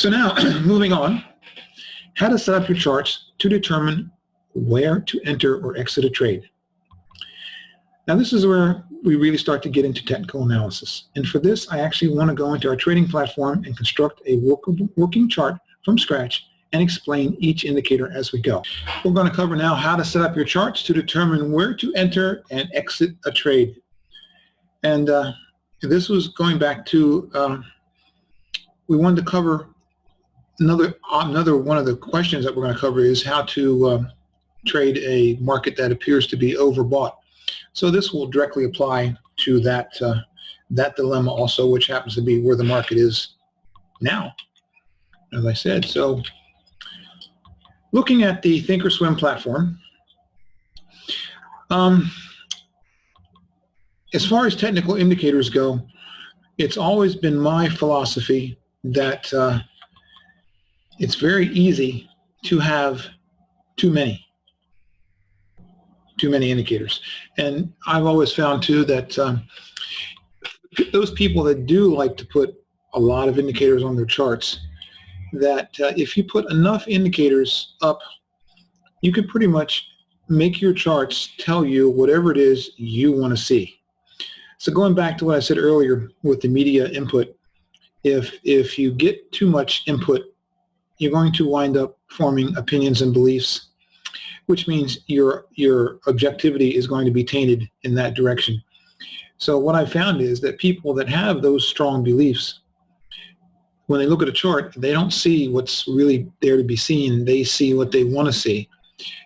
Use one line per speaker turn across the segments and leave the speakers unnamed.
So now, moving on, how to set up your charts to determine where to enter or exit a trade. Now this is where we really start to get into technical analysis. And for this, I actually want to go into our trading platform and construct a working chart from scratch and explain each indicator as we go. We're going to cover now how to set up your charts to determine where to enter and exit a trade. And this was going back to, we wanted to cover another one of the questions that we're going to cover is how to trade a market that appears to be overbought. So this will directly apply to that that dilemma also, which happens to be where the market is now, as I said. So looking at the Thinkorswim platform, as far as technical indicators go, it's always been my philosophy that it's very easy to have too many indicators. And I've always found too that those people that do like to put a lot of indicators on their charts, that if you put enough indicators up, you can pretty much make your charts tell you whatever it is you want to see. So going back to what I said earlier with the media input, if you get too much input, you're going to wind up forming opinions and beliefs, which means your objectivity is going to be tainted in that direction. So what I found is that people that have those strong beliefs, when they look at a chart, they don't see what's really there to be seen. They see what they want to see.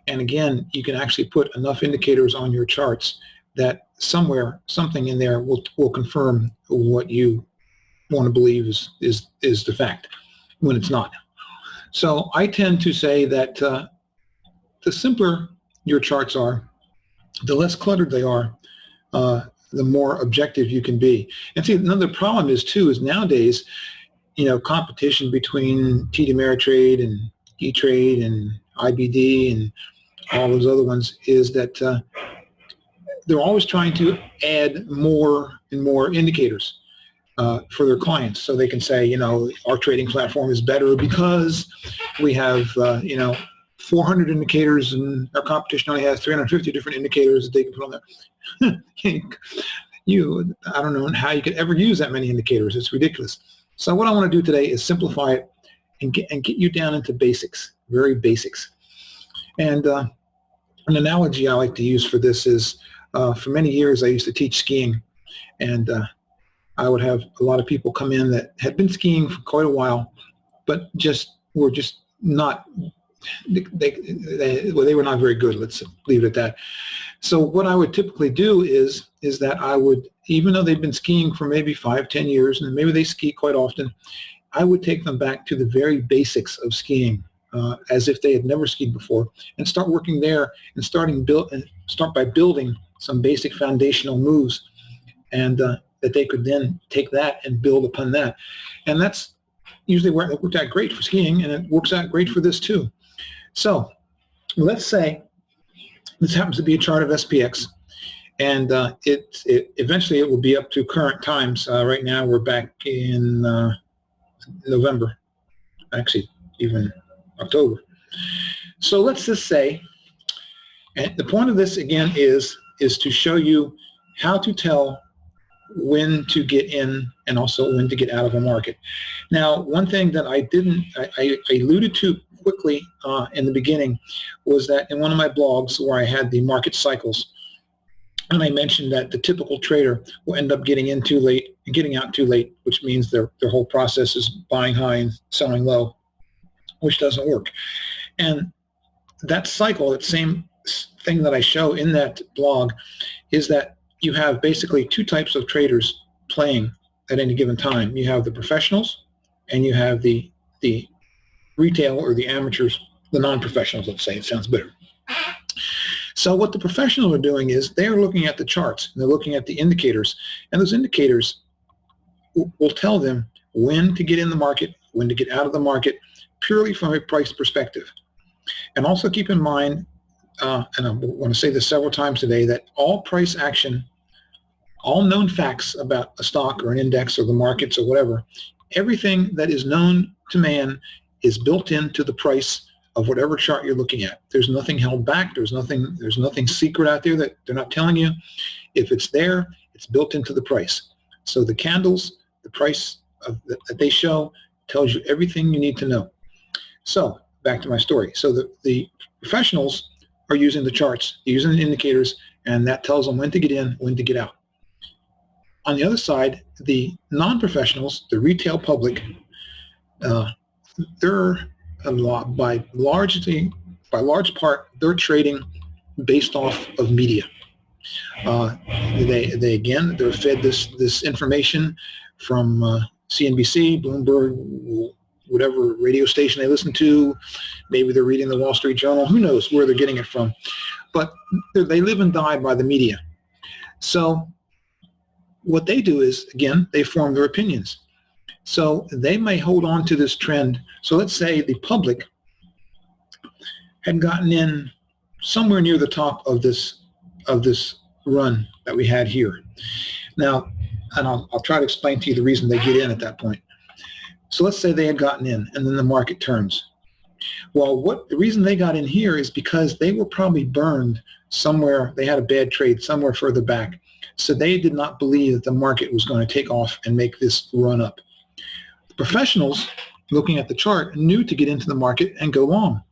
And again, you can actually put enough indicators on your charts that something in there will confirm what you want to believe is the fact when it's not. So I tend to say that the simpler your charts are, the less cluttered they are, the more objective you can be. And see, another problem is nowadays, competition between TD Ameritrade and E-Trade and IBD and all those other ones is that they're always trying to add more and more indicators for their clients, so they can say, our trading platform is better because we have, 400 indicators and our competition only has 350 different indicators that they can put on there. I don't know how you could ever use that many indicators. It's ridiculous. So what I want to do today is simplify it and get you down into basics, very basics. And an analogy I like to use for this is, for many years I used to teach skiing, and I would have a lot of people come in that had been skiing for quite a while, but were just not, they were not very good. Let's leave it at that. So what I would typically do is that I would, even though they'd been skiing for maybe 5-10 years, and maybe they ski quite often, I would take them back to the very basics of skiing, as if they had never skied before, and start working there and start by building some basic foundational moves, and that they could then take that and build upon that. And that's usually where it worked out great for skiing, and it works out great for this too. So let's say this happens to be a chart of SPX, and eventually it will be up to current times. Right now we're back in November, actually even October. So let's just say, and the point of this again is to show you how to tell when to get in and also when to get out of a market. Now, one thing that I alluded to quickly in the beginning was that in one of my blogs where I had the market cycles, and I mentioned that the typical trader will end up getting in too late and getting out too late, which means their whole process is buying high and selling low, which doesn't work. And that cycle, that same thing that I show in that blog, is that you have basically two types of traders playing at any given time. You have the professionals, and you have the retail or the amateurs, the non-professionals, let's say. It sounds better. So what the professionals are doing is they're looking at the charts, and they're looking at the indicators, and those indicators will tell them when to get in the market, when to get out of the market, purely from a price perspective. And also keep in mind, and I want to say this several times today, that all price action, all known facts about a stock or an index or the markets or whatever, everything that is known to man is built into the price of whatever chart you're looking at. There's nothing held back. There's nothing secret out there that they're not telling you. If it's there, it's built into the price. So the candles, the price that they show tells you everything you need to know. So back to my story. So the professionals are using the charts, using the indicators, and that tells them when to get in, when to get out. On the other side, the non-professionals, the retail public, they're by large part, they're trading based off of media. They're fed this information from CNBC, Bloomberg, whatever radio station they listen to. Maybe they're reading the Wall Street Journal. Who knows where they're getting it from? But they live and die by the media. So what they do is, again, they form their opinions. So they may hold on to this trend. So let's say the public had gotten in somewhere near the top of this run that we had here. Now, and I'll try to explain to you the reason they get in at that point. So let's say they had gotten in and then the market turns. Well, the reason they got in here is because they were probably burned somewhere. They had a bad trade somewhere further back. So they did not believe that the market was going to take off and make this run up. The professionals, looking at the chart, knew to get into the market and go long.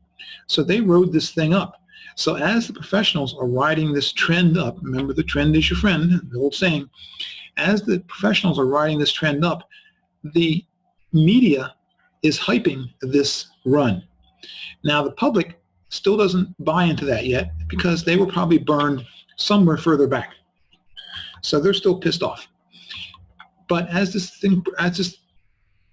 So they rode this thing up. So as the professionals are riding this trend up, remember the trend is your friend, the old saying, as the professionals are riding this trend up, the media is hyping this run. Now the public still doesn't buy into that yet because they were probably burned somewhere further back. So they're still pissed off. But as this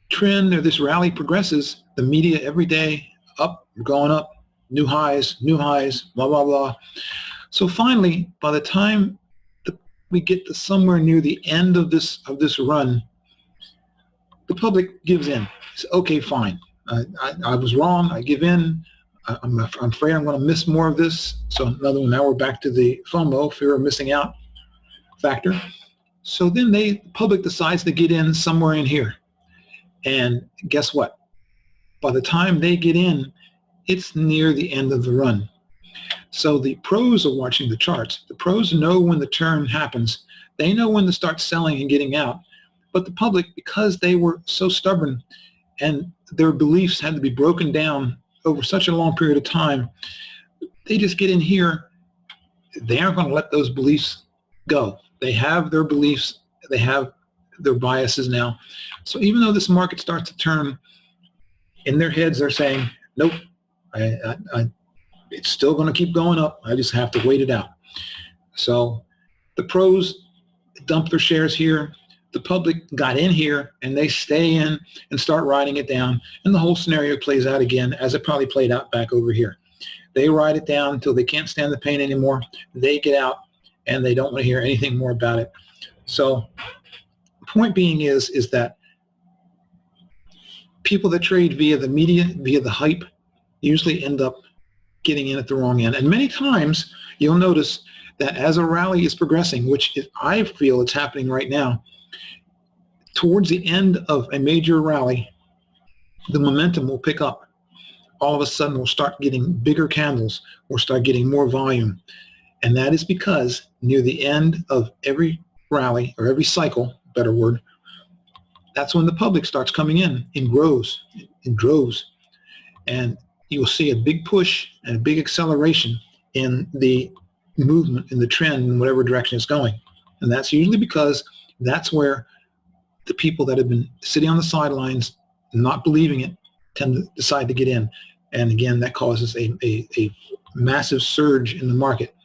trend or this rally progresses, the media every day up, going up, new highs, blah, blah, blah. So finally, by the time we get to somewhere near the end of this run, the public gives in. Says, okay, fine. I was wrong. I give in. I'm afraid I'm going to miss more of this. So another one. Now we're back to the FOMO, fear of missing out factor. So then the public decides to get in somewhere in here. And guess what? By the time they get in, it's near the end of the run. So the pros are watching the charts. The pros know when the turn happens. They know when to start selling and getting out. But the public, because they were so stubborn and their beliefs had to be broken down over such a long period of time, they just get in here. They aren't going to let those beliefs go. They have their beliefs. They have their biases now. So even though this market starts to turn, in their heads they're saying, nope, it's still going to keep going up. I just have to wait it out. So the pros dump their shares here. The public got in here and they stay in and start riding it down. And the whole scenario plays out again as it probably played out back over here. They ride it down until they can't stand the pain anymore. They get out and they don't want to hear anything more about it. So the point being is that people that trade via the media, via the hype, usually end up getting in at the wrong end. And many times you'll notice that as a rally is progressing, which I feel it's happening right now, towards the end of a major rally, the momentum will pick up. All of a sudden we'll start getting bigger candles, we'll start getting more volume. And that is because near the end of every rally or every cycle, better word, that's when the public starts coming in droves. And you will see a big push and a big acceleration in the movement, in the trend, in whatever direction it's going. And that's usually because that's where the people that have been sitting on the sidelines, not believing it, tend to decide to get in. And again, that causes a massive surge in the market.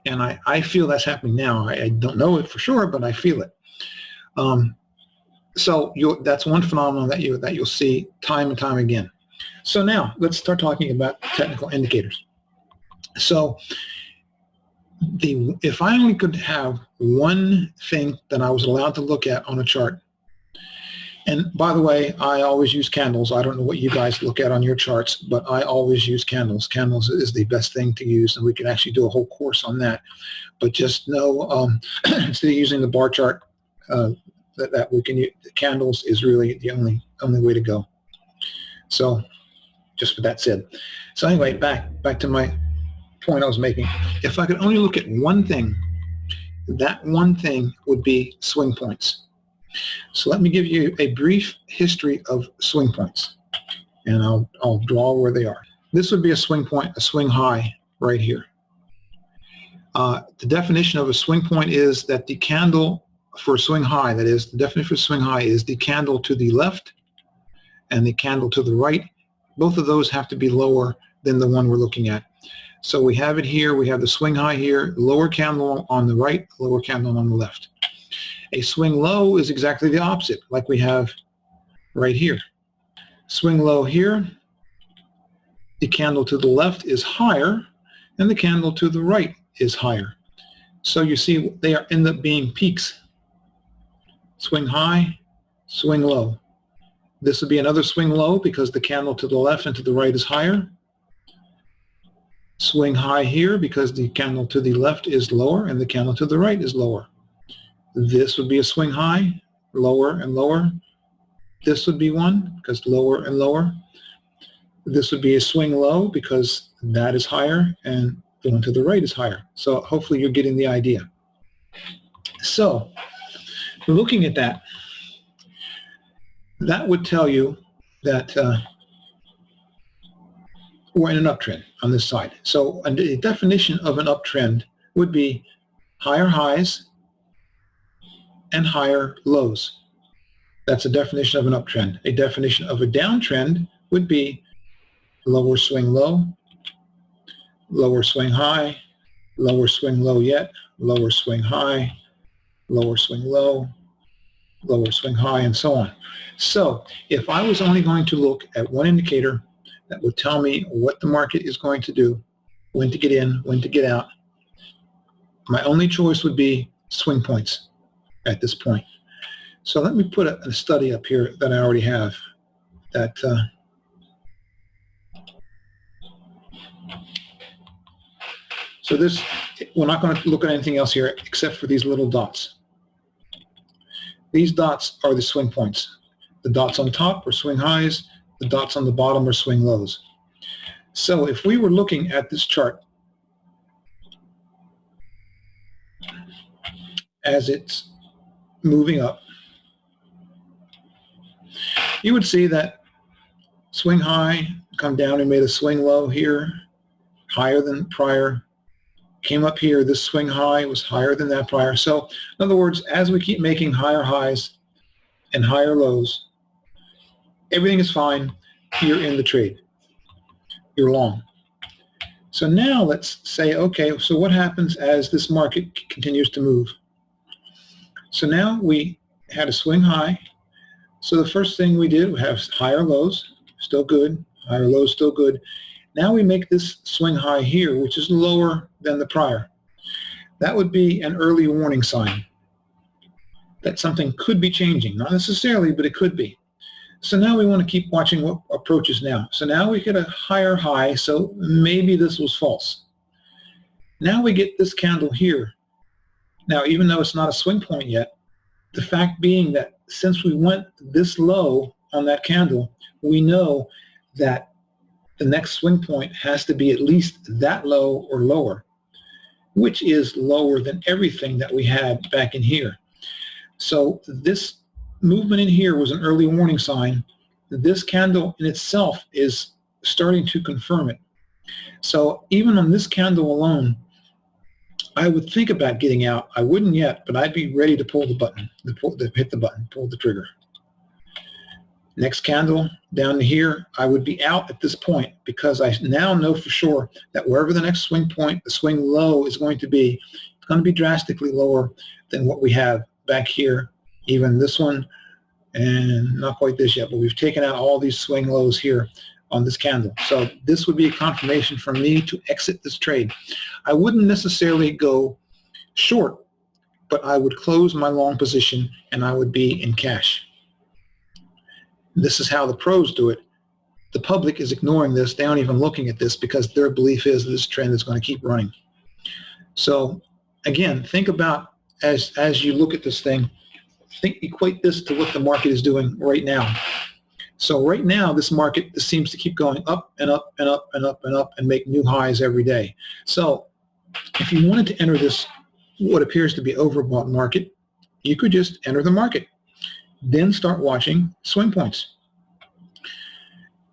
And I feel that's happening now. I don't know it for sure, but I feel it. So that's one phenomenon that you'll see time and time again. So now let's start talking about technical indicators. So if I only could have one thing that I was allowed to look at on a chart, and by the way, I always use candles. I don't know what you guys look at on your charts, but I always use candles. Candles is the best thing to use, and we can actually do a whole course on that. But just know, instead of using the bar chart, that we can use, candles is really the only way to go. So just with that said. So anyway, back to my point I was making. If I could only look at one thing, that one thing would be swing points. So let me give you a brief history of swing points, and I'll draw where they are. This would be a swing point, a swing high right here. The definition of a swing point is that the candle for a swing high, that is, the definition for swing high is the candle to the left and the candle to the right. Both of those have to be lower than the one we're looking at. So we have it here, we have the swing high here, lower candle on the right, lower candle on the left. A swing low is exactly the opposite, like we have right here. Swing low here, the candle to the left is higher, and the candle to the right is higher. So you see they end up being peaks. Swing high, swing low. This would be another swing low because the candle to the left and to the right is higher. Swing high here because the candle to the left is lower and the candle to the right is lower. This would be a swing high, lower and lower. This would be one because lower and lower. This would be a swing low because that is higher and the one to the right is higher. So hopefully you're getting the idea. So looking at that, that would tell you that we're in an uptrend on this side. So the definition of an uptrend would be higher highs and higher lows. That's a definition of an uptrend. A definition of a downtrend would be lower swing low, lower swing high, lower swing low yet, lower swing high, lower swing low, lower swing high, and so on. So if I was only going to look at one indicator that would tell me what the market is going to do, when to get in, when to get out, my only choice would be swing points at this point. So let me put a study up here that I already have that so this, we're not going to look at anything else here except for these little dots. These dots are the swing points. The dots on top are swing highs. The dots on the bottom are swing lows. So if we were looking at this chart as it's moving up, you would see that swing high, come down and made a swing low here, higher than prior, came up here, this swing high was higher than that prior. So in other words, as we keep making higher highs and higher lows, everything is fine. You're in the trade. You're long. So now let's say, okay, so what happens as this market continues to move? So now we had a swing high. So the first thing we did, we have higher lows, still good, higher lows, still good. Now we make this swing high here, which is lower than the prior. That would be an early warning sign that something could be changing. Not necessarily, but it could be. So now we want to keep watching what approaches now. So now we get a higher high, so maybe this was false. Now we get this candle here. Now, even though it's not a swing point yet, the fact being that since we went this low on that candle, we know that the next swing point has to be at least that low or lower, which is lower than everything that we had back in here. So this movement in here was an early warning sign. This candle in itself is starting to confirm it. So even on this candle alone, I would think about getting out. I wouldn't yet, but I'd be ready to pull the button, hit the button, pull the trigger. Next candle down to here, I would be out at this point because I now know for sure that wherever the next swing point, the swing low is going to be, it's going to be drastically lower than what we have back here. Even this one, and not quite this yet, but we've taken out all these swing lows here on this candle. So this would be a confirmation for me to exit this trade. I wouldn't necessarily go short, but I would close my long position and I would be in cash. This is how the pros do it. The public is ignoring this. They aren't even looking at this because their belief is this trend is going to keep running. So again, think about as you look at this thing, equate this to what the market is doing right now. So right now, this market seems to keep going up and up and up and up and up and make new highs every day. So if you wanted to enter this, what appears to be overbought market, you could just enter the market. Then start watching swing points.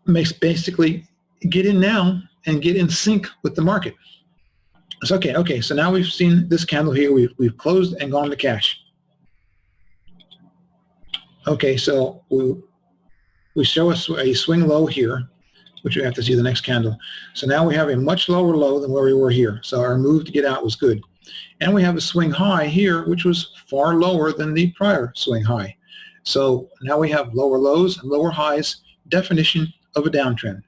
Makes basically get in now and get in sync with the market. It's okay. So now we've seen this candle here. We've closed and gone to cash. Okay, so we show us a swing low here, which we have to see the next candle. So now we have a much lower low than where we were here. So our move to get out was good. And we have a swing high here, which was far lower than the prior swing high. So now we have lower lows and lower highs, definition of a downtrend.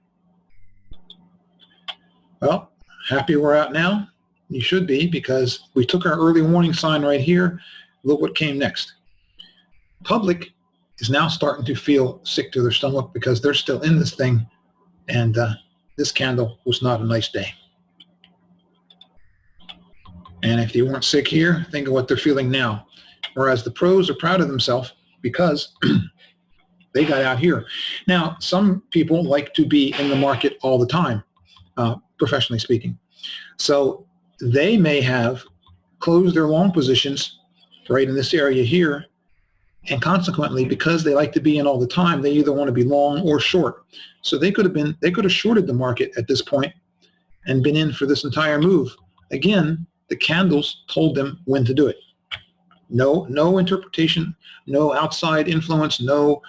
Well, happy we're out now? You should be, because we took our early warning sign right here. Look what came next. Public is now starting to feel sick to their stomach because they're still in this thing, and this candle was not a nice day. And if they weren't sick here, think of what they're feeling now. Whereas the pros are proud of themselves because they got out here. Now, some people like to be in the market all the time, professionally speaking. So they may have closed their long positions right in this area here, and consequently, because they like to be in all the time, they either want to be long or short. So they could have shorted the market at this point and been in for this entire move. Again, the candles told them when to do it. No interpretation, no outside influence, no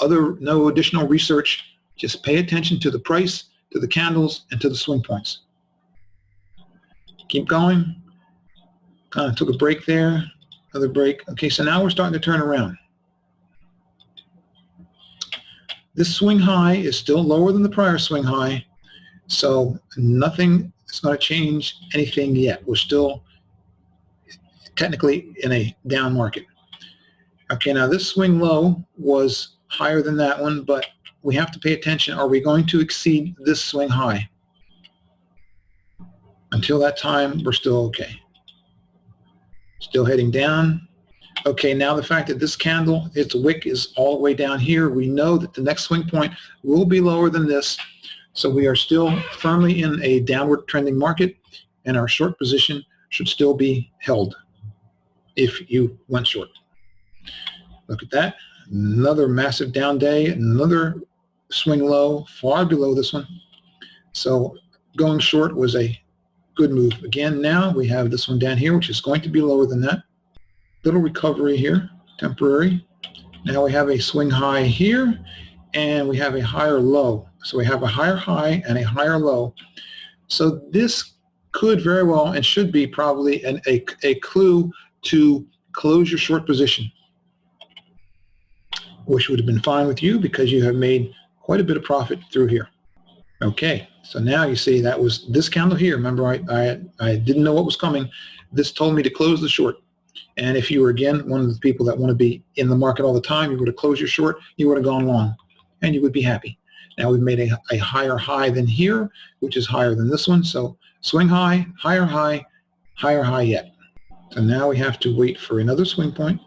additional research. Just pay attention to the price, to the candles, and to the swing points. Keep going. Kind of took a break there. Another break. Okay, so now we're starting to turn around. This swing high is still lower than the prior swing high, so nothing is going to change anything yet. We're still technically in a down market. Okay, now this swing low was higher than that one, but we have to pay attention. Are we going to exceed this swing high? Until that time, we're still okay. Still heading down. Okay, now the fact that this candle, its wick is all the way down here, we know that the next swing point will be lower than this. So we are still firmly in a downward trending market, and our short position should still be held if you went short. Look at that. Another massive down day, another swing low, far below this one. So going short was a good move. Again, now we have this one down here, which is going to be lower than that. Little recovery here, temporary. Now we have a swing high here, and we have a higher low. So we have a higher high and a higher low. So this could very well and should be probably a clue to close your short position, which would have been fine with you because you have made quite a bit of profit through here. Okay, so now you see that was this candle here. Remember, I didn't know what was coming. This told me to close the short. And if you were, again, one of the people that want to be in the market all the time, you would have closed your short, you would have gone long, and you would be happy. Now we've made a higher high than here, which is higher than this one. So swing high, higher high yet. So now we have to wait for another swing point.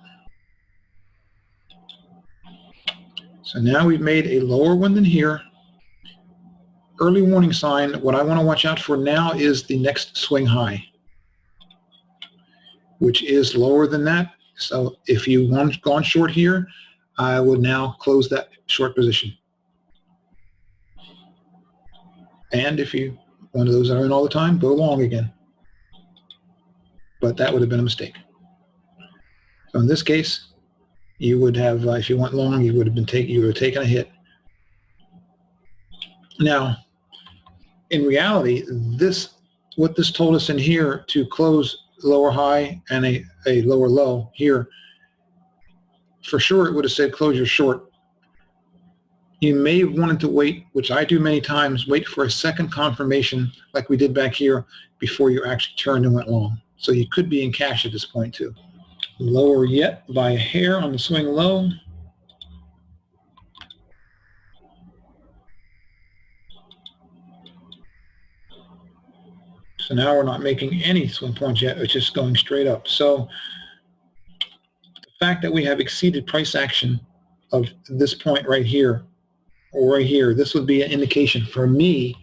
So now we've made a lower one than here. Early warning sign. What I want to watch out for now is the next swing high, which is lower than that. So if you want gone short here, I would now close that short position. And if you one of those that are in all the time, go long again. But that would have been a mistake. So in this case, you would have, if you went long, you would have taken a hit. Now, in reality, what this told us in here to close lower high and a lower low here, for sure it would have said close your short. You may have wanted to wait, which I do many times, wait for a second confirmation like we did back here before you actually turned and went long. So you could be in cash at this point too. Lower yet by a hair on the swing low. So now we're not making any swing points yet, it's just going straight up. So the fact that we have exceeded price action of this point right here or right here, this would be an indication for me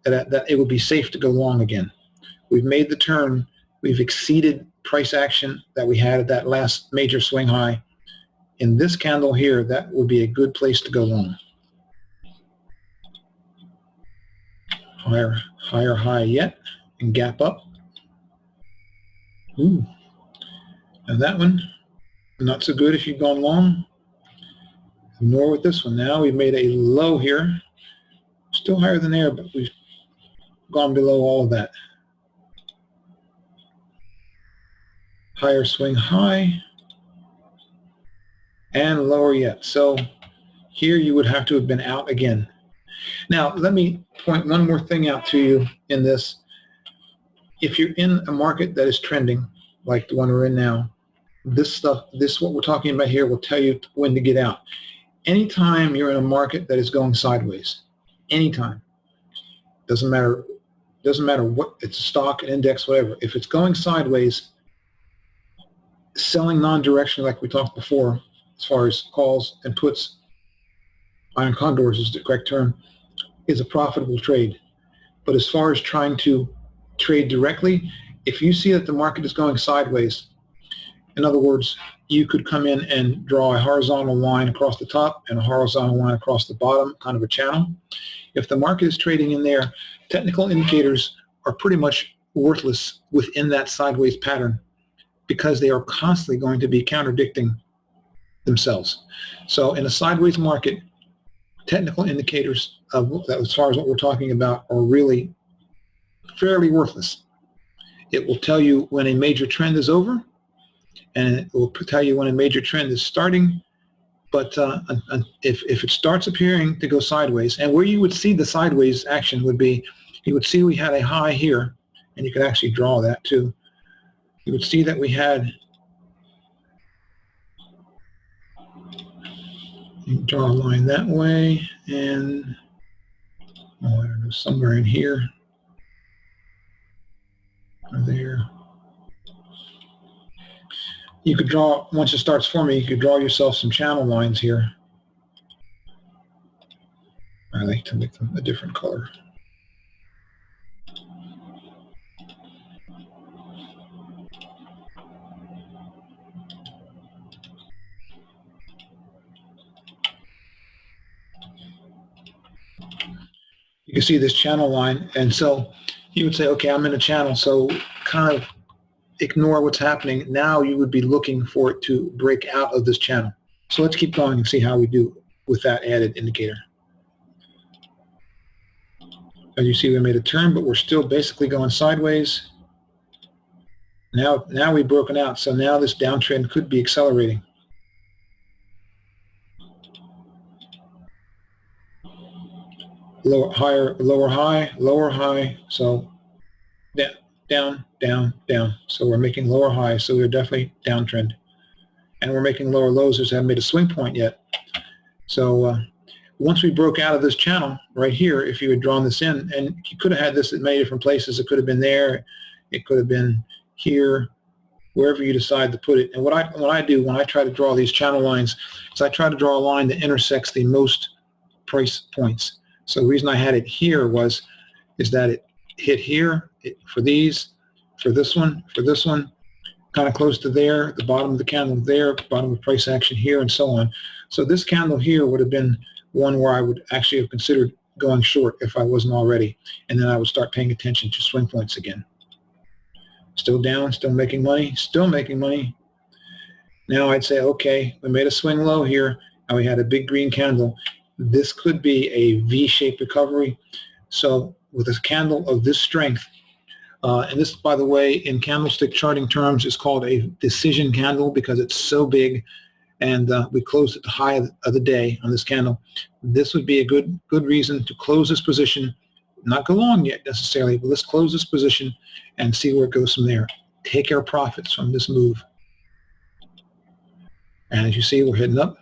that it would be safe to go long again. We've made the turn. We've exceeded price action that we had at that last major swing high. In this candle here, that would be a good place to go long. Higher high yet, and gap up. Ooh. And that one, not so good if you've gone long. Nor with this one. Now we've made a low here. Still higher than there, but we've gone below all of that. Higher swing high. And lower yet. So here you would have to have been out again. Now, let me point one more thing out to you in this. If you're in a market that is trending, like the one we're in now, this what we're talking about here will tell you when to get out. Anytime you're in a market that is going sideways, anytime, doesn't matter what, it's a stock, an index, whatever. If it's going sideways, selling non-directionally, like we talked before, as far as calls and puts, iron condors is the correct term, is a profitable trade. But as far as trying to trade directly, if you see that the market is going sideways, in other words, you could come in and draw a horizontal line across the top and a horizontal line across the bottom, kind of a channel. If the market is trading in there, technical indicators are pretty much worthless within that sideways pattern because they are constantly going to be contradicting themselves. So in a sideways market, technical indicators as far as what we're talking about are really fairly worthless. It will tell you when a major trend is over, and it will tell you when a major trend is starting. But if it starts appearing to go sideways, and where you would see the sideways action would be, you would see we had a high here, and you could actually draw that too. You would see that we had, you can draw a line that way, and I don't know, somewhere in here, or there. You could draw, once it starts forming, you could draw yourself some channel lines here. I like to make them a different color. You can see this channel line, and so you would say, okay, I'm in a channel, so kind of ignore what's happening. Now you would be looking for it to break out of this channel. So let's keep going and see how we do with that added indicator. As you see, we made a turn, but we're still basically going sideways. Now we've broken out, so now this downtrend could be accelerating. Lower high, so down, down. So we're making lower highs, so we're definitely downtrend. And we're making lower lows, just haven't made a swing point yet. So once we broke out of this channel right here, if you had drawn this in, and you could have had this at many different places, it could have been there, it could have been here, wherever you decide to put it. And what I do when I try to draw these channel lines is I try to draw a line that intersects the most price points. So the reason I had it here is that it hit here for this one, kind of close to there, the bottom of the candle there, bottom of price action here, and so on. So this candle here would have been one where I would actually have considered going short if I wasn't already, and then I would start paying attention to swing points again. Still down, still making money, Now I'd say, okay, we made a swing low here, and we had a big green candle. This could be a V-shaped recovery. So with a candle of this strength, and this, by the way, in candlestick charting terms, is called a decision candle because it's so big, and we closed at the high of the day on this candle. This would be a good reason to close this position, not go long yet necessarily, but let's close this position and see where it goes from there. Take our profits from this move. And as you see, we're heading up.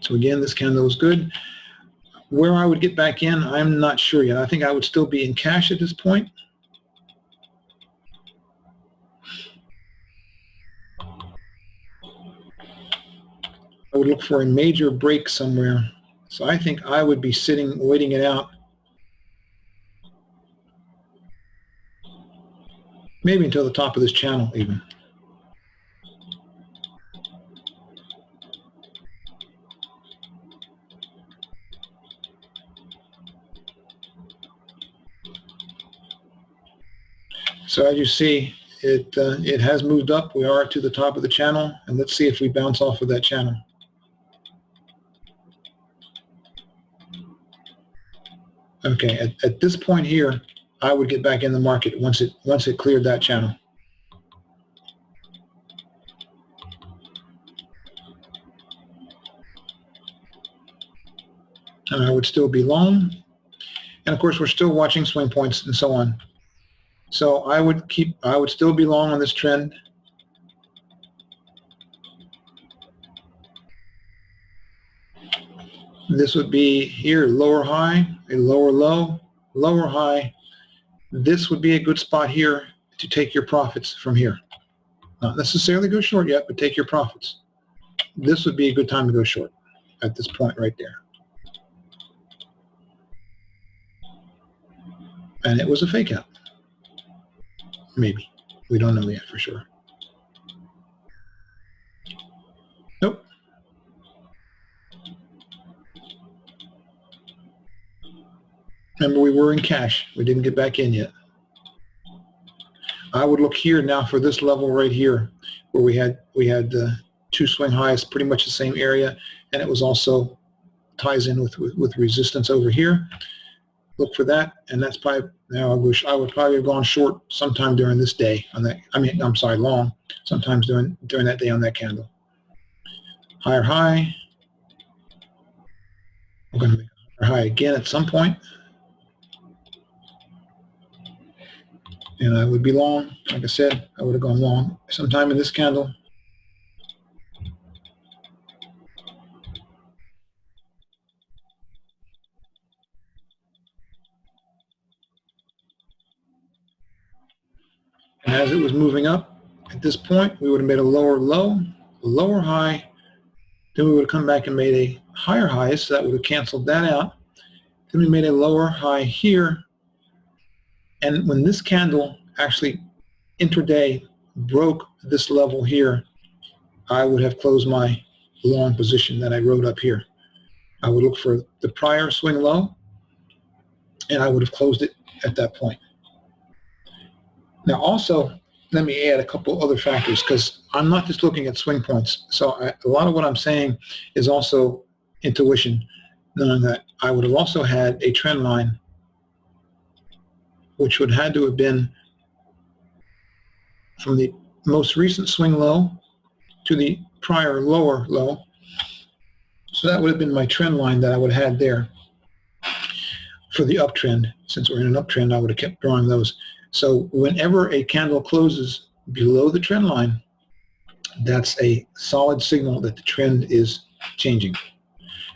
So again, this candle is good. Where I would get back in, I'm not sure yet. I think I would still be in cash at this point. I would look for a major break somewhere. So I think I would be sitting, waiting it out, maybe until the top of this channel even. So as you see, it has moved up. We are to the top of the channel, and let's see if we bounce off of that channel. Okay, at this point here, I would get back in the market once it cleared that channel. And I would still be long. And of course, we're still watching swing points and so on. So I would still be long on this trend. This would be here, lower high, a lower low, lower high. This would be a good spot here to take your profits from here. Not necessarily go short yet, but take your profits. This would be a good time to go short at this point right there. And it was a fake out. Maybe. We don't know yet for sure. Nope. Remember, we were in cash. We didn't get back in yet. I would look here now for this level right here, where we had two swing highs, pretty much the same area, and it was also ties in with resistance over here. Look for that, and that's probably, now I wish I would probably have gone short sometime during this day on that. I mean, I'm sorry, long, sometimes during that day on that candle. Higher high. We're going to make a higher high again at some point. And I would be long. Like I said, I would have gone long sometime in this candle. And as it was moving up, at this point, we would have made a lower low, a lower high. Then we would have come back and made a higher high, so that would have canceled that out. Then we made a lower high here. And when this candle actually intraday broke this level here, I would have closed my long position that I wrote up here. I would look for the prior swing low, and I would have closed it at that point. Now also, let me add a couple other factors, because I'm not just looking at swing points. So a lot of what I'm saying is also intuition, knowing that I would have also had a trend line, which would had to have been from the most recent swing low to the prior lower low. So that would have been my trend line that I would have had there for the uptrend. Since we're in an uptrend, I would have kept drawing those. So whenever a candle closes below the trend line, that's a solid signal that the trend is changing.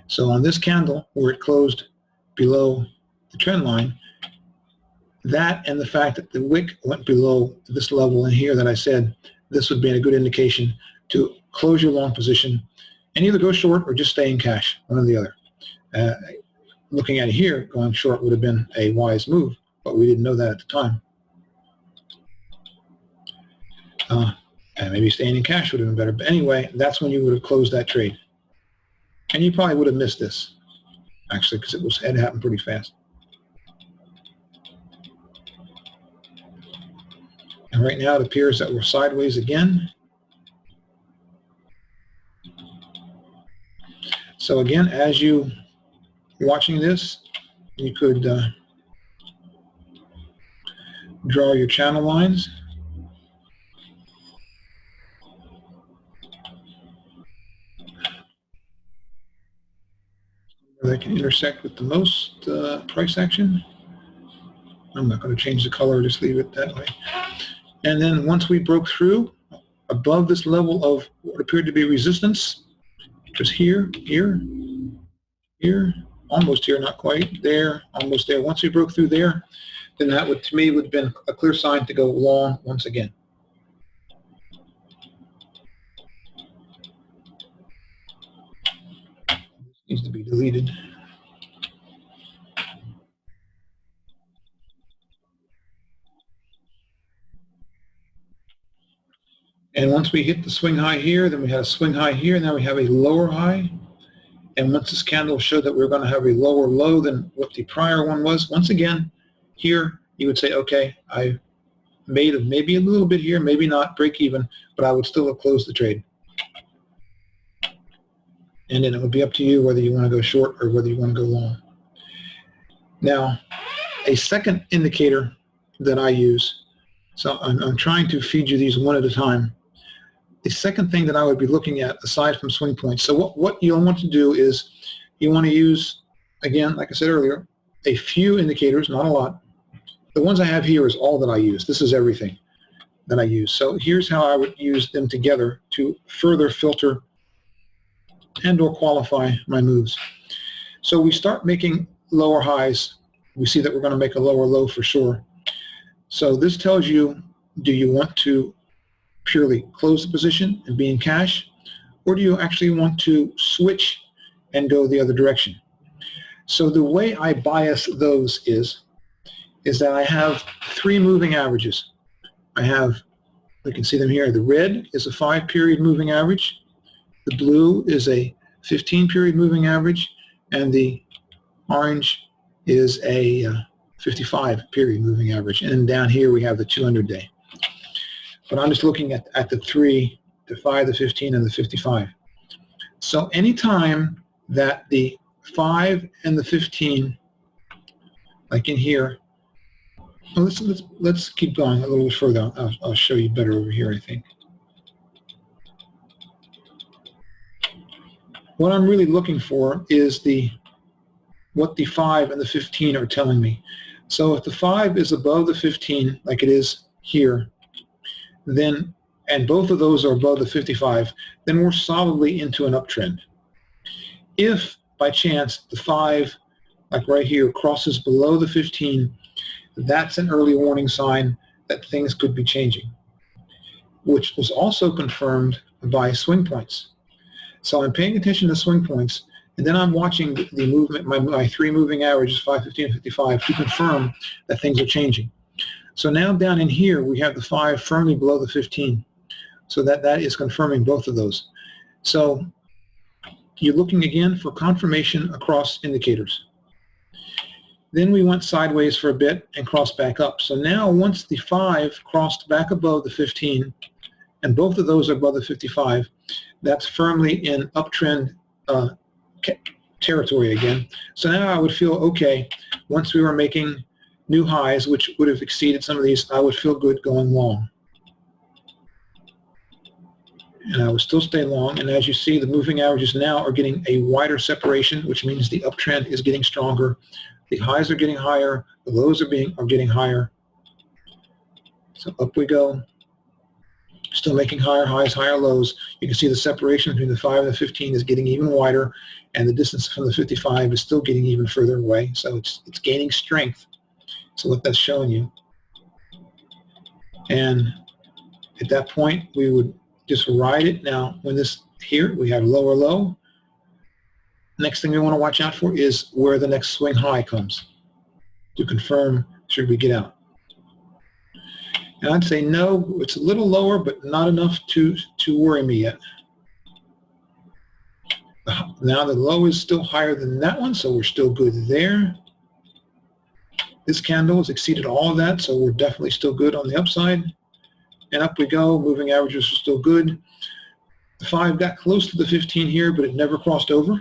So on this candle, where it closed below the trend line, that and the fact that the wick went below this level in here that I said, this would be a good indication to close your long position and either go short or just stay in cash, one or the other. Looking at it here, going short would have been a wise move, but we didn't know that at the time. And maybe staying in cash would have been better. But anyway, that's when you would have closed that trade. And you probably would have missed this, actually, because it had happened pretty fast. And right now it appears that we're sideways again. So again, as you're watching this, you could draw your channel lines. Where they can intersect with the most price action. I'm not going to change the color, just leave it that way. And then once we broke through above this level of what appeared to be resistance, just here, here, here, almost here, not quite, there, almost there. Once we broke through there, then that would, to me, would have been a clear sign to go long once again. Needs to be deleted. And once we hit the swing high here, then we had a swing high here, now we have a lower high. And once this candle showed that we were going to have a lower low than what the prior one was, once again, here you would say, okay, I made maybe a little bit here, maybe not, break even, but I would still have closed the trade. And then it would be up to you whether you want to go short or whether you want to go long. Now, a second indicator that I use, so I'm trying to feed you these one at a time. The second thing that I would be looking at, aside from swing points, so what you'll want to do is you want to use, again, like I said earlier, a few indicators, not a lot. The ones I have here is all that I use. This is everything that I use. So here's how I would use them together to further filter and or qualify my moves. So we start making lower highs. We see that we're going to make a lower low for sure. So this tells you, do you want to purely close the position and be in cash, or do you actually want to switch and go the other direction? So the way I bias those is that I have three moving averages. I have, we can see them here, the red is a 5-period moving average, the blue is a 15-period moving average, and the orange is a 55-period moving average. And down here we have the 200-day. But I'm just looking at the 3, the 5, the 15, and the 55. So anytime that the 5 and the 15, like in here, well, let's keep going a little bit further. I'll show you better over here, I think. What I'm really looking for is what the 5 and the 15 are telling me. So if the 5 is above the 15, like it is here, then, and both of those are above the 55, then we're solidly into an uptrend. If by chance the 5, like right here, crosses below the 15, that's an early warning sign that things could be changing, which was also confirmed by swing points. So I'm paying attention to swing points, and then I'm watching the movement, my 3 moving averages, 5, 15, and 55, to confirm that things are changing. So now down in here, we have the 5 firmly below the 15. So that is confirming both of those. So you're looking again for confirmation across indicators. Then we went sideways for a bit and crossed back up. So now once the 5 crossed back above the 15, and both of those are above the 55, that's firmly in uptrend territory again. So now I would feel okay once we were making new highs, which would have exceeded some of these. I would feel good going long. And I would still stay long. And as you see, the moving averages now are getting a wider separation, which means the uptrend is getting stronger. The highs are getting higher. The lows are getting higher. So up we go. Still making higher highs, higher lows. You can see the separation between the 5 and the 15 is getting even wider, and the distance from the 55 is still getting even further away. So it's gaining strength. So what that's showing you. And at that point, we would just ride it. Now, when this here, we have lower low. Next thing we want to watch out for is where the next swing high comes to confirm should we get out. And I'd say no, it's a little lower, but not enough to worry me yet. Now the low is still higher than that one, so we're still good there. This candle has exceeded all of that, so we're definitely still good on the upside. And up we go. Moving averages are still good. The 5 got close to the 15 here, but it never crossed over.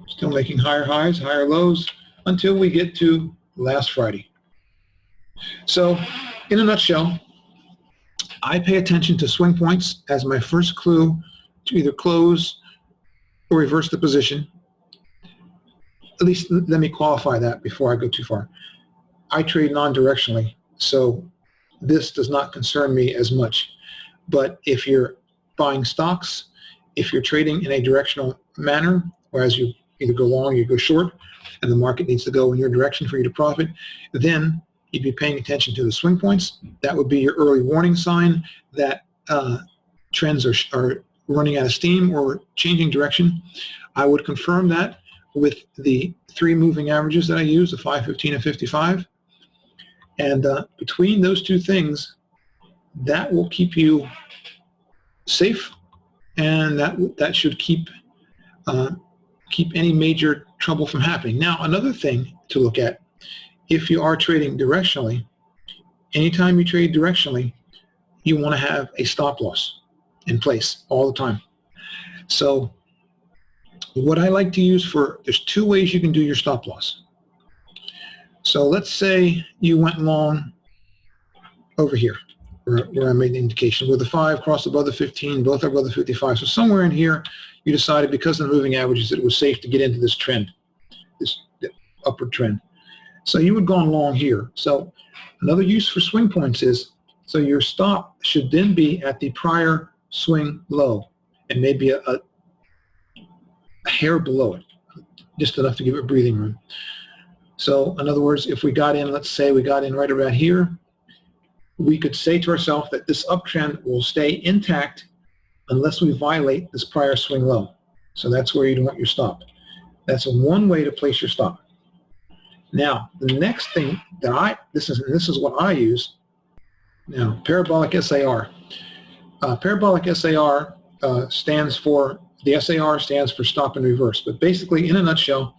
Still making higher highs, higher lows, until we get to last Friday. So, in a nutshell, I pay attention to swing points as my first clue to either close or reverse the position. At least let me qualify that before I go too far. I trade non-directionally, so this does not concern me as much. But if you're buying stocks, if you're trading in a directional manner, whereas you either go long or you go short, and the market needs to go in your direction for you to profit, then you'd be paying attention to the swing points. That would be your early warning sign that trends are running out of steam or changing direction, I would confirm that with the 3 moving averages that I use, the 5, 15, and 55. And between those 2 things, that will keep you safe, and that should keep any major trouble from happening. Now, another thing to look at, if you are trading directionally, anytime you trade directionally, you want to have a stop loss in place all the time. So what I like to use there's 2 ways you can do your stop loss. So let's say you went long over here, where I made the indication, where the 5 crossed above the 15, both are above the 55. So somewhere in here, you decided because of the moving averages that it was safe to get into this trend, this upward trend. So you would go on long here. So another use for swing points is, so your stop should then be at the prior swing low and maybe a hair below it, just enough to give it breathing room. So in other words, if we got in, let's say we got in right about here, we could say to ourselves that this uptrend will stay intact unless we violate this prior swing low. So that's where you'd want your stop. That's one way to place your stop. Now, the next thing that this is what I use. Now, parabolic SAR. Parabolic SAR stands for, the SAR stands for stop and reverse. But basically, in a nutshell,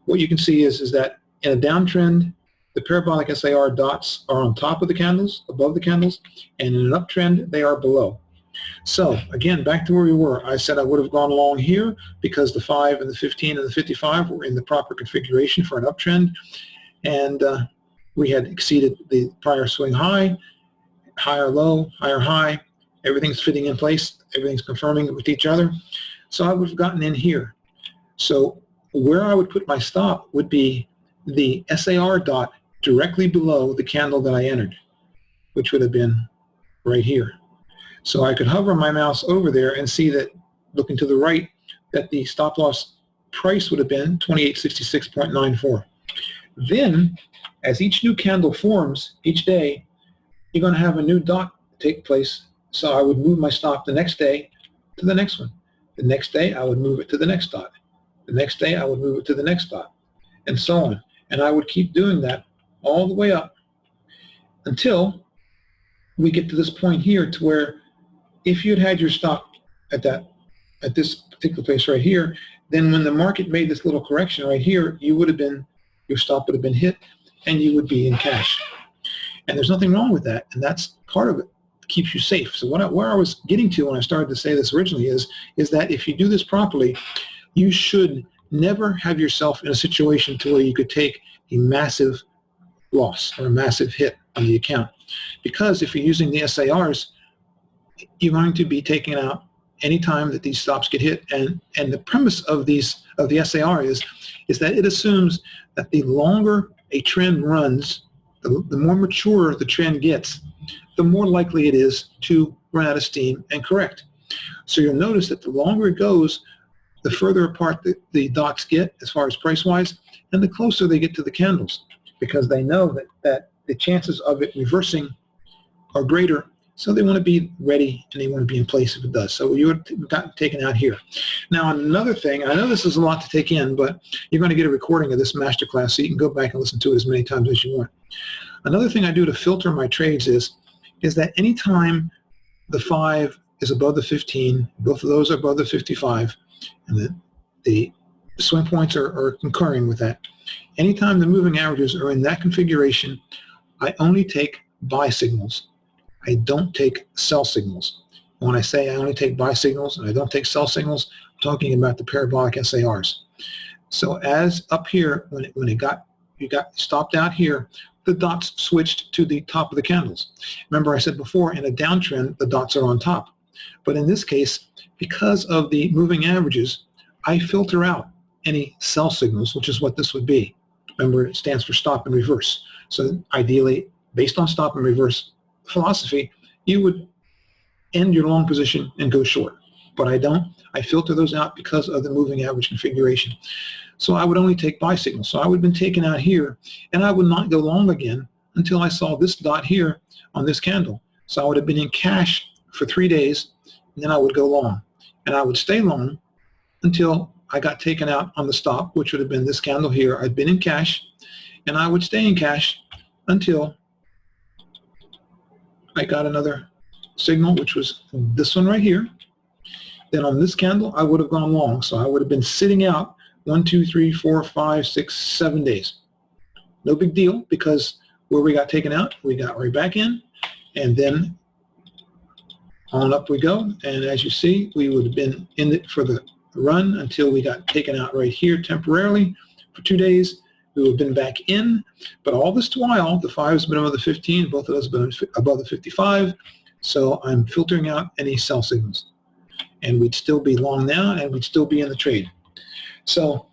what you can see is that in a downtrend, the parabolic SAR dots are on top of the candles, above the candles, and in an uptrend, they are below. So again, back to where we were. I said I would have gone long here because the 5 and the 15 and the 55 were in the proper configuration for an uptrend, and we had exceeded the prior swing high, higher low, higher high. Everything's fitting in place. Everything's confirming with each other. So I would have gotten in here. So where I would put my stop would be the SAR dot directly below the candle that I entered, which would have been right here. So I could hover my mouse over there and see that, looking to the right, that the stop loss price would have been 2866.94. Then, as each new candle forms each day, you're going to have a new dot take place. So I would move my stop the next day to the next one. The next day, I would move it to the next dot. The next day, I would move it to the next dot, and so on. And I would keep doing that all the way up until we get to this point here, to where if you'd had your stop at this particular place right here, then when the market made this little correction right here, your stop would have been hit, and you would be in cash. And there's nothing wrong with that, and that's part of it. It keeps you safe. So where I was getting to when I started to say this originally is that if you do this properly, you should never have yourself in a situation to where you could take a massive loss or a massive hit on the account. Because if you're using the SARs, you're going to be taken out any time that these stops get hit. And the premise of the SAR is that it assumes that the longer a trend runs, the more mature the trend gets, the more likely it is to run out of steam and correct. So you'll notice that the longer it goes, the further apart the dots get as far as price-wise, and the closer they get to the candles, because they know that the chances of it reversing are greater. So they want to be ready, and they want to be in place if it does. So you would got taken out here. Now, another thing, I know this is a lot to take in, but you're going to get a recording of this masterclass, so you can go back and listen to it as many times as you want. Another thing I do to filter my trades is that anytime the 5 is above the 15, both of those are above the 55, and the swing points are concurring with that. Anytime the moving averages are in that configuration, I only take buy signals. I don't take sell signals. When I say I only take buy signals and I don't take sell signals, I'm talking about the parabolic SARs. So as up here, when you got stopped out here, the dots switched to the top of the candles. Remember I said before, in a downtrend, the dots are on top. But in this case, because of the moving averages, I filter out any sell signals, which is what this would be. Remember, it stands for stop and reverse. So ideally, based on stop and reverse philosophy, you would end your long position and go short. But I don't. I filter those out because of the moving average configuration. So I would only take buy signals. So I would have been taken out here, and I would not go long again until I saw this dot here on this candle. So I would have been in cash for 3 days then I would go long. And I would stay long until I got taken out on the stop, which would have been this candle here. I'd been in cash, and I would stay in cash until I got another signal, which was this one right here. Then on this candle, I would have gone long. So I would have been sitting out 1, 2, 3, 4, 5, 6, 7 days. No big deal, because where we got taken out, we got right back in, and then on up we go. And as you see, we would have been in it for the run until we got taken out right here temporarily for 2 days. We would have been back in, but all this while, the 5 has been above the 15, both of those have been above the 55, so I'm filtering out any sell signals. And we'd still be long now, and we'd still be in the trade. So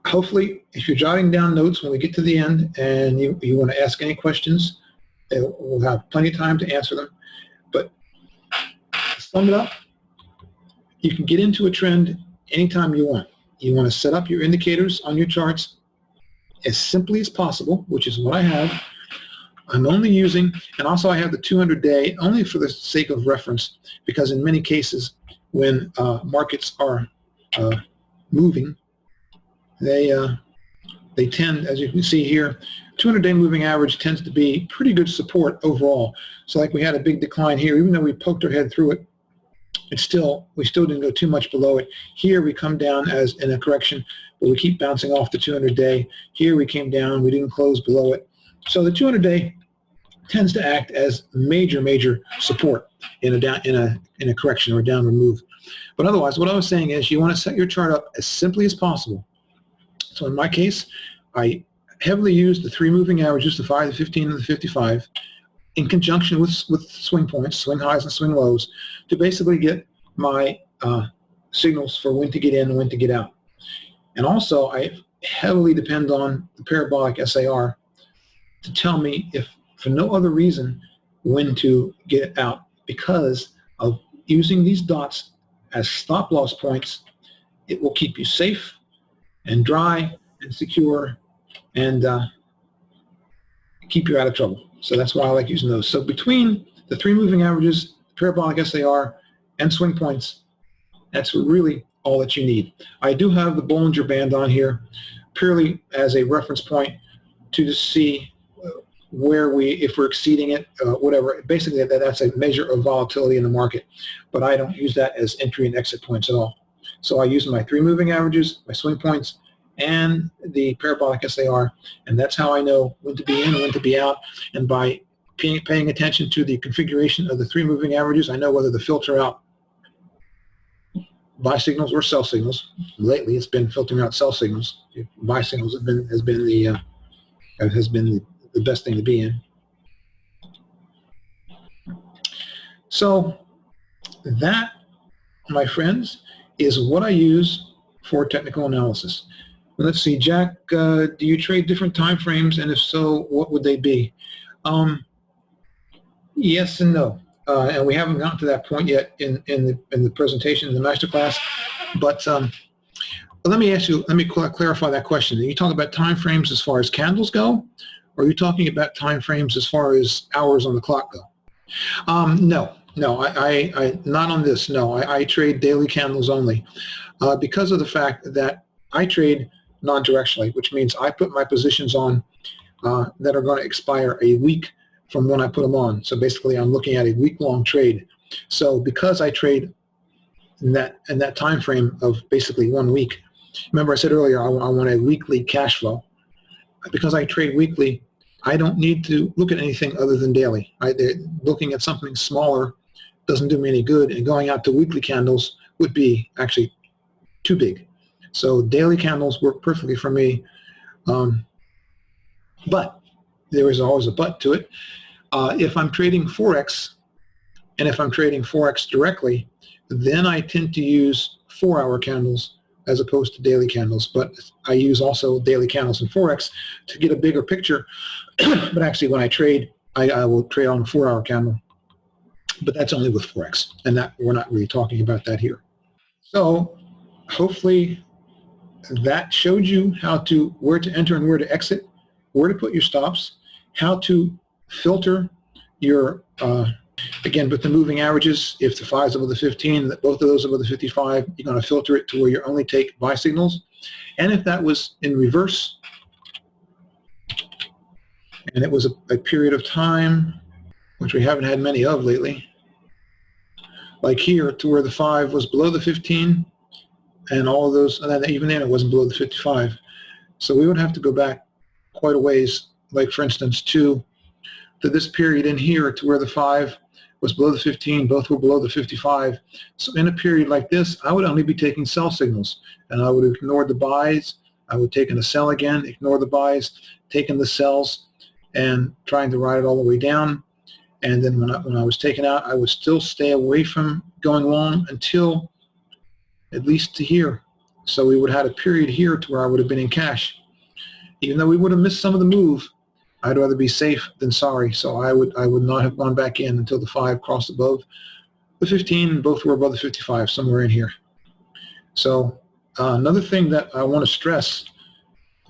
hopefully, if you're jotting down notes when we get to the end and you want to ask any questions, we'll have plenty of time to answer them. But to sum it up, you can get into a trend anytime you want. You want to set up your indicators on your charts as simply as possible, which is what I have. I'm only using, and also I have the 200-day only for the sake of reference, because in many cases when markets are moving, they tend, as you can see here, 200-day moving average tends to be pretty good support overall. So like we had a big decline here, even though we poked our head through it, we still didn't go too much below it. Here we come down as in a correction, but we keep bouncing off the 200-day. Here we came down, we didn't close below it. So the 200-day tends to act as major support in a correction or a downward move. But otherwise, what I was saying is you want to set your chart up as simply as possible. So in my case, I heavily use the 3 moving averages, the 5, the 15, and the 55, in conjunction with swing points, swing highs and swing lows, to basically get my signals for when to get in and when to get out. And also, I heavily depend on the parabolic SAR to tell me, if for no other reason, when to get out, because of using these dots as stop loss points. It will keep you safe and dry and secure and keep you out of trouble. So that's why I like using those. So between the 3 moving averages, parabolic SAR, and swing points, that's really all that you need. I do have the Bollinger Band on here purely as a reference point to just see where if we're exceeding it, whatever. Basically, that's a measure of volatility in the market, but I don't use that as entry and exit points at all. So I use my 3 moving averages, my swing points, and the parabolic SAR, and that's how I know when to be in and when to be out. And by paying attention to the configuration of the 3 moving averages, I know whether to filter out buy signals or sell signals. Lately, it's been filtering out sell signals. Buy signals has been the best thing to be in. So that, my friends, is what I use for technical analysis. Let's see, Jack, do you trade different time frames, and if so, what would they be? Yes and no, and we haven't gotten to that point yet in the presentation, in the masterclass. But let me clarify that question. Are you talking about time frames as far as candles go, or are you talking about time frames as far as hours on the clock go? No, I not on this. No, I trade daily candles only, because of the fact that I trade non-directionally, which means I put my positions on that are going to expire a week from when I put them on. So basically, I'm looking at a week-long trade. So because I trade in that time frame of basically 1 week, remember I said earlier I want a weekly cash flow. Because I trade weekly, I don't need to look at anything other than daily. Looking at something smaller doesn't do me any good, and going out to weekly candles would be actually too big. So daily candles work perfectly for me, but there is always a but to it. If I'm trading Forex, and if I'm trading Forex directly, then I tend to use 4-hour candles as opposed to daily candles. But I use also daily candles in Forex to get a bigger picture. But actually, when I trade, I will trade on a 4-hour candle. But that's only with Forex, and that we're not really talking about that here. So hopefully that showed you where to enter and where to exit, where to put your stops, how to filter your Again, with the moving averages, if the 5 is above the 15, both of those above the 55, you're going to filter it to where you only take buy signals. And if that was in reverse, and it was a period of time, which we haven't had many of lately, like here, to where the 5 was below the 15, and all of those, and then even then it wasn't below the 55. So we would have to go back quite a ways, like for instance, to this period in here, to where the 5 was below the 15, both were below the 55. So in a period like this, I would only be taking sell signals, and I would have ignored the buys. I would take in a sell again, ignore the buys, taking the sells, and trying to ride it all the way down. And then when I was taken out, I would still stay away from going long until at least to here. So we would have had a period here to where I would have been in cash. Even though we would have missed some of the move, I'd rather be safe than sorry. So I would not have gone back in until the 5 crossed above the 15, and both were above the 55, somewhere in here. So another thing that I want to stress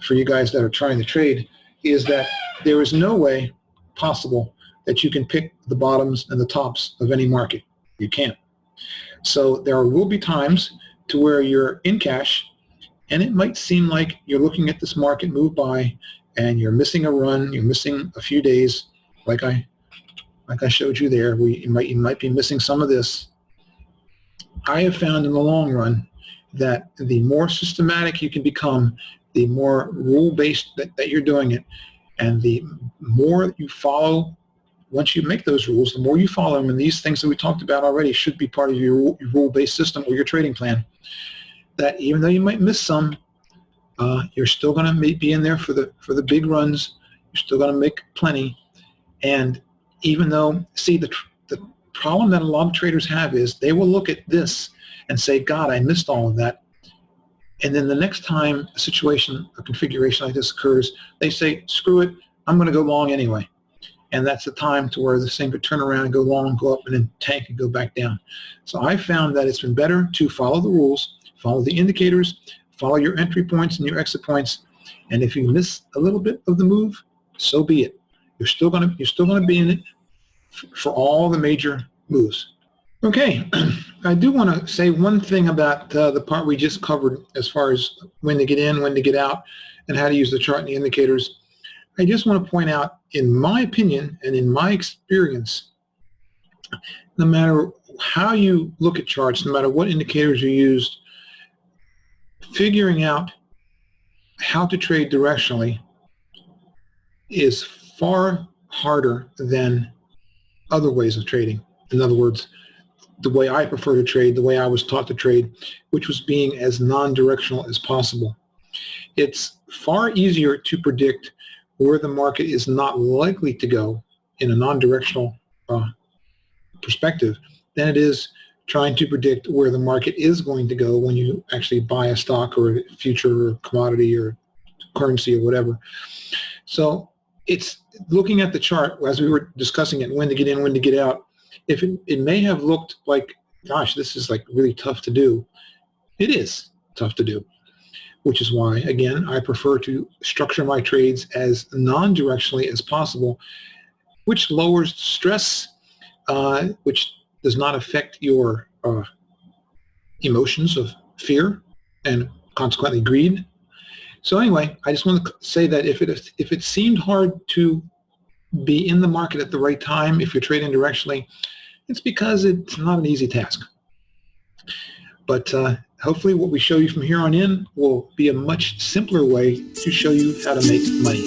for you guys that are trying to trade is that there is no way possible that you can pick the bottoms and the tops of any market. You can't. So there will be times to where you're in cash, and it might seem like you're looking at this market move by, and you're missing a run, you're missing a few days, like I showed you there. You might be missing some of this. I have found in the long run that the more systematic you can become, the more rule-based that you're doing it, and the more you follow. Once you make those rules, the more you follow them, and these things that we talked about already should be part of your rule-based system or your trading plan, that even though you might miss some, you're still going to be in there for the big runs. You're still going to make plenty. And even though, see, the problem that a lot of traders have is they will look at this and say, God, I missed all of that. And then the next time a situation, a configuration like this occurs, they say, screw it, I'm going to go long anyway. And that's the time to where this thing could turn around and go long, go up, and then tank and go back down. So I found that it's been better to follow the rules, follow the indicators, follow your entry points and your exit points. And if you miss a little bit of the move, so be it. You're still gonna be in it for all the major moves. Okay, I do want to say one thing about the part we just covered as far as when to get in, when to get out, and how to use the chart and the indicators. I just want to point out, in my opinion and in my experience, no matter how you look at charts, no matter what indicators you used, figuring out how to trade directionally is far harder than other ways of trading. In other words, the way I prefer to trade, the way I was taught to trade, which was being as non-directional as possible. It's far easier to predict where the market is not likely to go in a non-directional perspective than it is trying to predict where the market is going to go when you actually buy a stock or a future or commodity or currency or whatever. So it's looking at the chart as we were discussing it, when to get in, when to get out. If it may have looked like, gosh, this is like really tough to do. It is tough to do, which is why, again, I prefer to structure my trades as non-directionally as possible, which lowers stress, which does not affect your emotions of fear and consequently greed. So anyway, I just want to say that if it seemed hard to be in the market at the right time, if you're trading directionally, it's because it's not an easy task. But hopefully what we show you from here on in will be a much simpler way to show you how to make money.